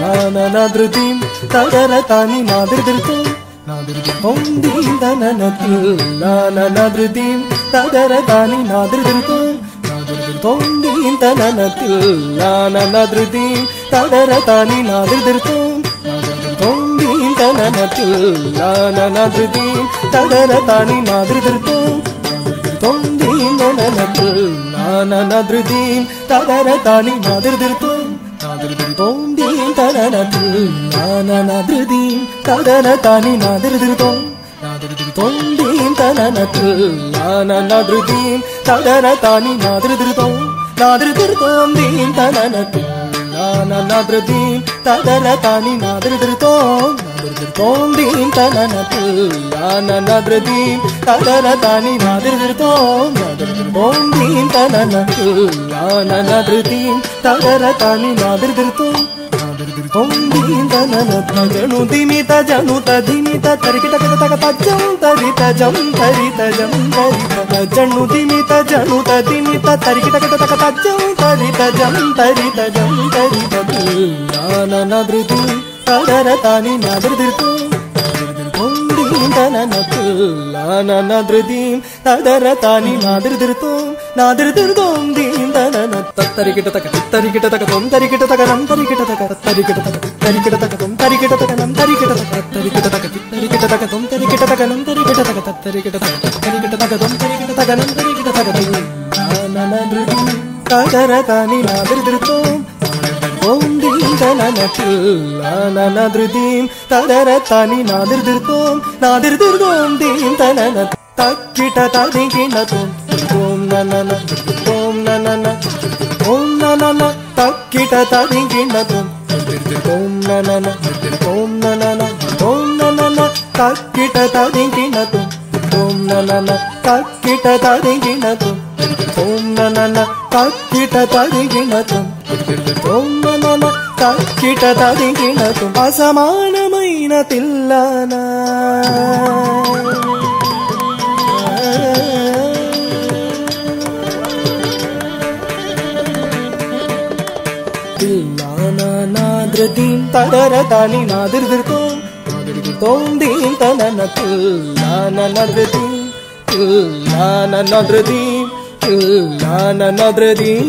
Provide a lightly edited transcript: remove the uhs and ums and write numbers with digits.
ನಾನನದ್ರದೀಂ ತದರತಾನಿ ನಾದಿರ್ದಿರ್ತೋ ನಾದಿರ್ದಿರ್ತೋಂ ದೀಂ ತನನತು ನಾನನದ್ರದೀಂ ತದರತಾನಿ ನಾದಿರ್ದಿರ್ತೋ ನಾದಿರ್ದಿರ್ತೋಂ ದೀಂ ತನನತು ನಾನನದ್ರದೀಂ ತದರತಾನಿ ನಾದಿರ್ದಿರ್ತೋ ನಾದಿರ್ದಿರ್ತೋಂ ದೀಂ ತನನತು ನಾನನದ್ರದೀಂ ತದರತಾನಿ ನಾದಿರ್ದಿರ್ತೋ ನಾದಿರ್ದಿರ್ತೋಂ ದೀಂ ತನನತು ನಾನನದ್ರದೀಂ ತದರತಾನಿ ನಾದಿರ್ದಿರ್ತೋ നാദിർദിർതോം ദീം തനനതു നാനനദ്രദീം തദനതാനി നാദിർദിർതോം നാദിർദിർതോം ദീം തനനതു നാനനദ്രദീം തദനതാനി നാദിർദിർതോം നാദിർദിർതോം ദീം തനനതു നാനനദ്രദീം തദനതാനി നാദിർദിർതോം നാദിർദിർതോം ദീം തനനതു നാനനദ്രദീം തദനതാനി നാദിർദിർതോം നാദിർദിർതോം ദീം തനനതു നാനനദ്രദീം തദനതാനി നാദിർദിർതോം നാദിർദിർതോം ദീം തനനതു ജണു ദിമിത ജണു തദിമിത തരികിട തക തജം തരിത ജം തരിത ജം തരിത ജണു ദിമിത ജണു തദിമിത തരികിട തക തജം തരിത ജം തരിത ജം തരിത നാനനദ്രദീം തദനതാനി നാദിർദിർതോം നാദിർദിർതോം തനനതു നാനനദ്രദീം തദനതാനി നാദിർദിർതോം നാദിർദിർതോം ദീം തനനതു തരികിട തക തരികിട തക തോം തരികിട തക നം തരികിട തക തരികിട തക തരികിട തക തോം തരികിട തക നം തരികിട തക തരികിട തക തരികിട തക തോം തരികിട തക നം തരികിട തക തരികിട തക തരികിട തക തോം തരികിട തക നം തരികിട തക നാനനദ്രദീം തദനതാനി നാദിർദിർതോം ഓം ദീം തനനതു നാനനദ്രദീം തദനതാനി നാദിർദിർതോം നാദിർദിർതോം ദീം തനനതു തക്കിട തദികിണതോം ഓം നനന ഓം നനന ഓം നനന തക്കിട തദികിണതോം ഓം നനന ഓം നനന ഓം നനന തക്കിട തദികിണതോം ഓം നനന തക്കിട തദികിണതോം ഓം നനന തക്കിട തദികിണതോം ఓం ననన తక్కిట తదిగినతు అసమానమైన తిల్లానా తిల్లానా నాద్రదీం తదరతాని నాదిర్దిర్తోం నాదిర్దిర్తోం దీం తననతు నాననద్రదీం నాననద్రదీం నాననద్రదీం